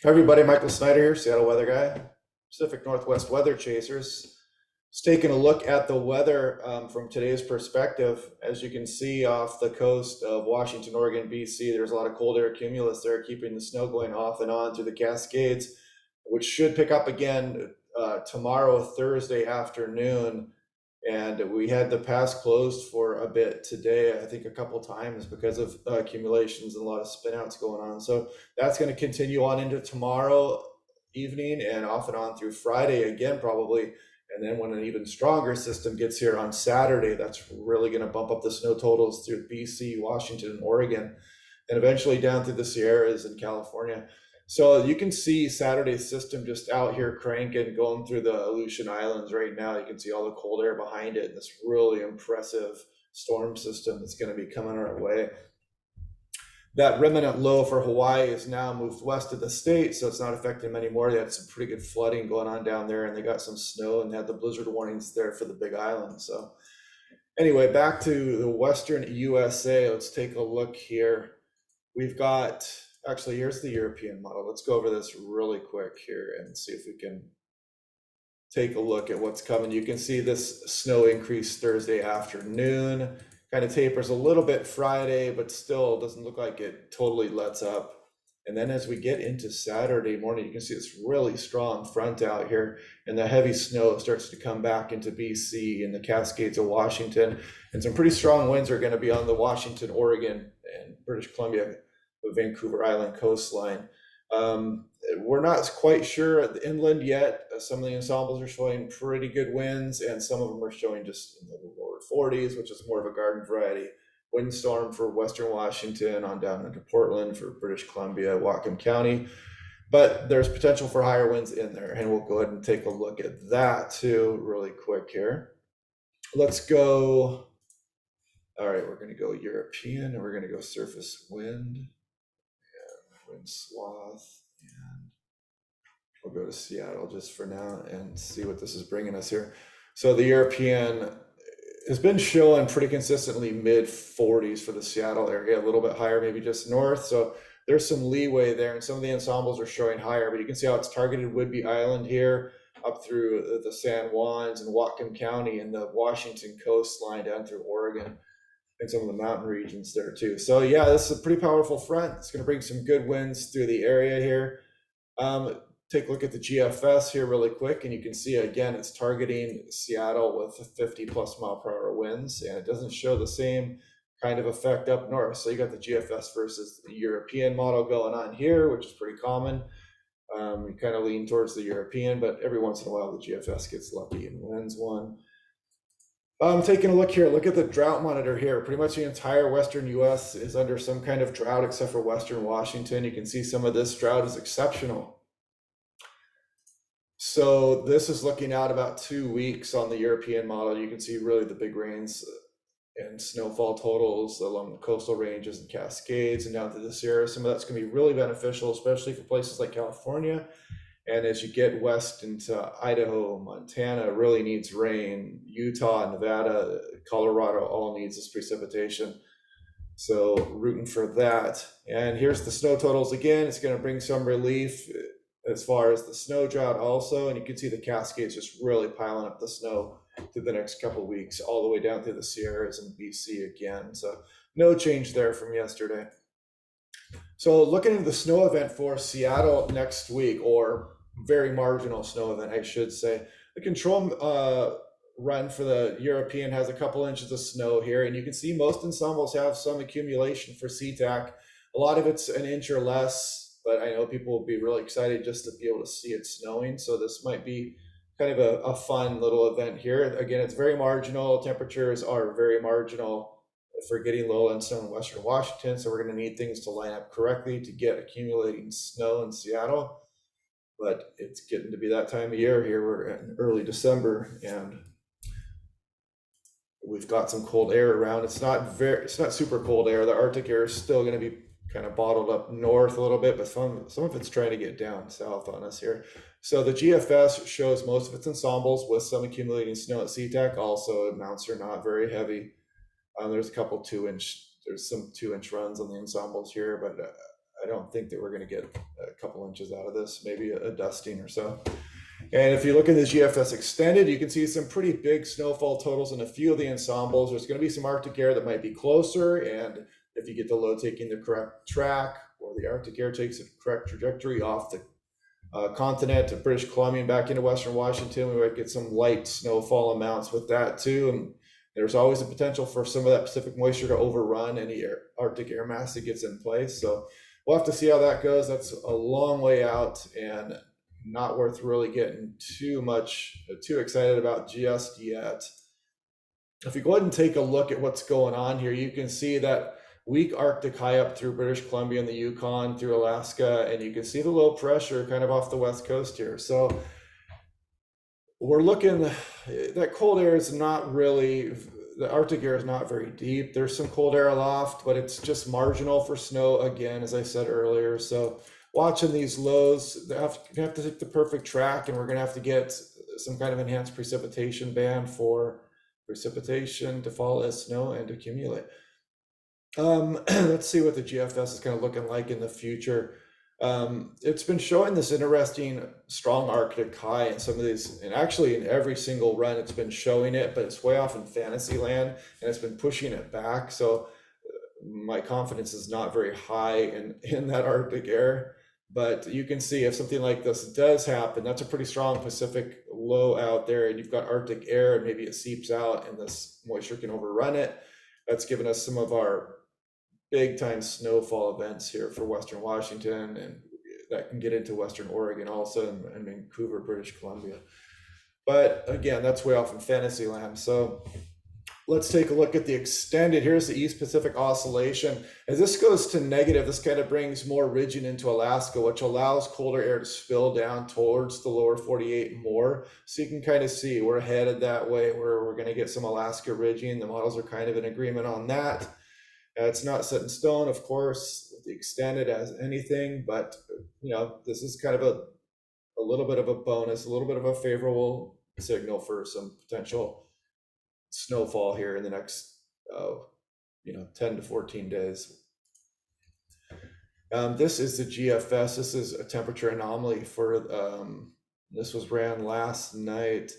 Hi everybody, Michael Snyder here, Seattle weather guy, Pacific Northwest Weather Chasers. Just taking a look at the weather from today's perspective. As you can see off the coast of Washington, Oregon, BC, there's a lot of cold air cumulus there, keeping the snow going off and on through the Cascades, which should pick up again tomorrow, Thursday afternoon. And we had the pass closed for a bit today, I think a couple times because of accumulations and a lot of spinouts going on. So that's going to continue on into tomorrow evening and off and on through Friday again, probably. And then when an even stronger system gets here on Saturday, that's really going to bump up the snow totals through BC, Washington, and Oregon, and eventually down through the Sierras in California. So you can see Saturday's system just out here cranking, going through the Aleutian Islands right now. You can see all the cold air behind it, and this really impressive storm system that's going to be coming our way. That remnant low for Hawaii is now moved west of the state, so it's not affecting them anymore. They had some pretty good flooding going on down there, and they got some snow and had the blizzard warnings there for the Big Island. So anyway, back to the Western USA. Let's take a look here. We've got, actually, here's the European model. Let's go over this really quick here and see if we can take a look at what's coming. You can see this snow increase Thursday afternoon, kind of tapers a little bit Friday, but still doesn't look like it totally lets up. And then as we get into Saturday morning, you can see this really strong front out here, and the heavy snow starts to come back into BC and the Cascades of Washington. And some pretty strong winds are going to be on the Washington, Oregon, and British Columbia, the Vancouver Island coastline. We're not quite sure at the inland yet. Some of the ensembles are showing pretty good winds, and some of them are showing just in the lower 40s, which is more of a garden variety windstorm for Western Washington on down into Portland for British Columbia, Whatcom County. But there's potential for higher winds in there, and we'll go ahead and take a look at that too really quick here. Let's go. All right, we're going to go European, and we're going to go surface wind and wind swath, and we'll go to Seattle just for now and see what this is bringing us here. So the European has been showing pretty consistently mid 40s for the Seattle area, a little bit higher, maybe just north. So there's some leeway there, and some of the ensembles are showing higher, but you can see how it's targeted Whidbey Island here up through the San Juans and Whatcom County and the Washington coastline down through Oregon and some of the mountain regions there too. So yeah, this is a pretty powerful front. It's going to bring some good winds through the area here. Take a look at the GFS here really quick, and you can see again it's targeting Seattle with 50 plus mile per hour winds, and it doesn't show the same kind of effect up north. So you got the GFS versus the European model going on here, which is pretty common. You kind of lean towards the European, but every once in a while the GFS gets lucky and wins one. Taking a look here, look at the drought monitor here. Pretty much the entire Western US is under some kind of drought except for Western Washington. You can see some of this drought is exceptional. So this is looking out about 2 weeks on the European model. You can see really the big rains and snowfall totals along the coastal ranges and Cascades and down to the Sierra. Some of that's going to be really beneficial, especially for places like California. And as you get west into Idaho, Montana really needs rain. Utah, Nevada, Colorado all needs this precipitation. So rooting for that. And here's the snow totals again. It's going to bring some relief as far as the snow drought also. And you can see the Cascades just really piling up the snow through the next couple of weeks, all the way down through the Sierras and BC again. So no change there from yesterday. So looking at the snow event for Seattle next week, or very marginal snow event, I should say. The control run for the European has a couple inches of snow here, and you can see most ensembles have some accumulation for SeaTac. A lot of it's an inch or less, but I know people will be really excited just to be able to see it snowing. So this might be kind of a fun little event here. Again, it's very marginal. Temperatures are very marginal for getting lowland snow in Western Washington. So we're going to need things to line up correctly to get accumulating snow in Seattle. But it's getting to be that time of year here. We're in early December, and we've got some cold air around. It's not super cold air. The Arctic air is still going to be kind of bottled up north a little bit, but some of it's trying to get down south on us here. So the GFS shows most of its ensembles with some accumulating snow at SeaTac. Also, amounts are not very heavy. There's a couple there's some 2-inch runs on the ensembles here, but I don't think that we're going to get a couple inches out of this, maybe a dusting or so. And if you look at the GFS extended, you can see some pretty big snowfall totals in a few of the ensembles. There's going to be some Arctic air that might be closer, and if you get the low taking the correct track, or the Arctic air takes the correct trajectory off the continent to British Columbia and back into Western Washington, we might get some light snowfall amounts with that too. And there's always a potential for some of that Pacific moisture to overrun any Arctic air mass that gets in place. So we'll have to see how that goes. That's a long way out and not worth really getting too excited about just yet. If you go ahead and take a look at what's going on here, you can see that weak Arctic high up through British Columbia and the Yukon through Alaska, and you can see the low pressure kind of off the west coast here. So we're looking, that cold air is not really, the Arctic air is not very deep. There's some cold air aloft, but it's just marginal for snow again, as I said earlier. So watching these lows, you have to take the perfect track, and we're going to have to get some kind of enhanced precipitation band for precipitation to fall as snow and accumulate. Let's see what the GFS is kind of looking like in the future. It's been showing this interesting strong Arctic high in some of these, and actually in every single run it's been showing it, but it's way off in fantasy land and it's been pushing it back. So my confidence is not very high in that Arctic air. But you can see if something like this does happen, that's a pretty strong Pacific low out there, and you've got Arctic air and maybe it seeps out and this moisture can overrun it. That's given us some of our big time snowfall events here for Western Washington, and that can get into Western Oregon also, and Vancouver, British Columbia. But again, that's way off in fantasy land. So let's take a look at the extended. Here's the East Pacific Oscillation. As this goes to negative, this kind of brings more ridging into Alaska, which allows colder air to spill down towards the lower 48 more. So you can kind of see we're headed that way where we're going to get some Alaska ridging. The models are kind of in agreement on that. It's not set in stone, of course, the extended as anything, but this is kind of a little bit of a bonus, a little bit of a favorable signal for some potential snowfall here in the next 10 to 14 days. This is the GFS. This is a temperature anomaly for this was ran last night.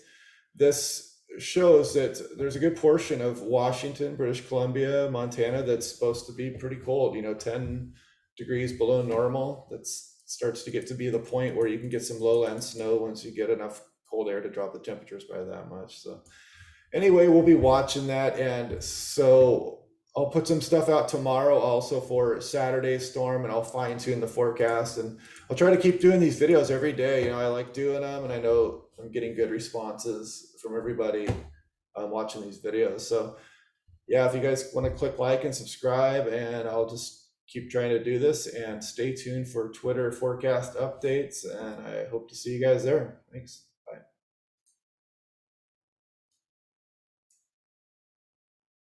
This shows that there's a good portion of Washington, British Columbia, Montana that's supposed to be pretty cold, 10 degrees below normal. That starts to get to be the point where you can get some lowland snow once you get enough cold air to drop the temperatures by that much. So anyway, we'll be watching that, and so I'll put some stuff out tomorrow also for Saturday's storm, and I'll fine tune the forecast, and I'll try to keep doing these videos every day. I like doing them, and I know I'm getting good responses from everybody watching these videos. So yeah, if you guys want to click like and subscribe, and I'll just keep trying to do this, and stay tuned for Twitter forecast updates, and I hope to see you guys there. Thanks.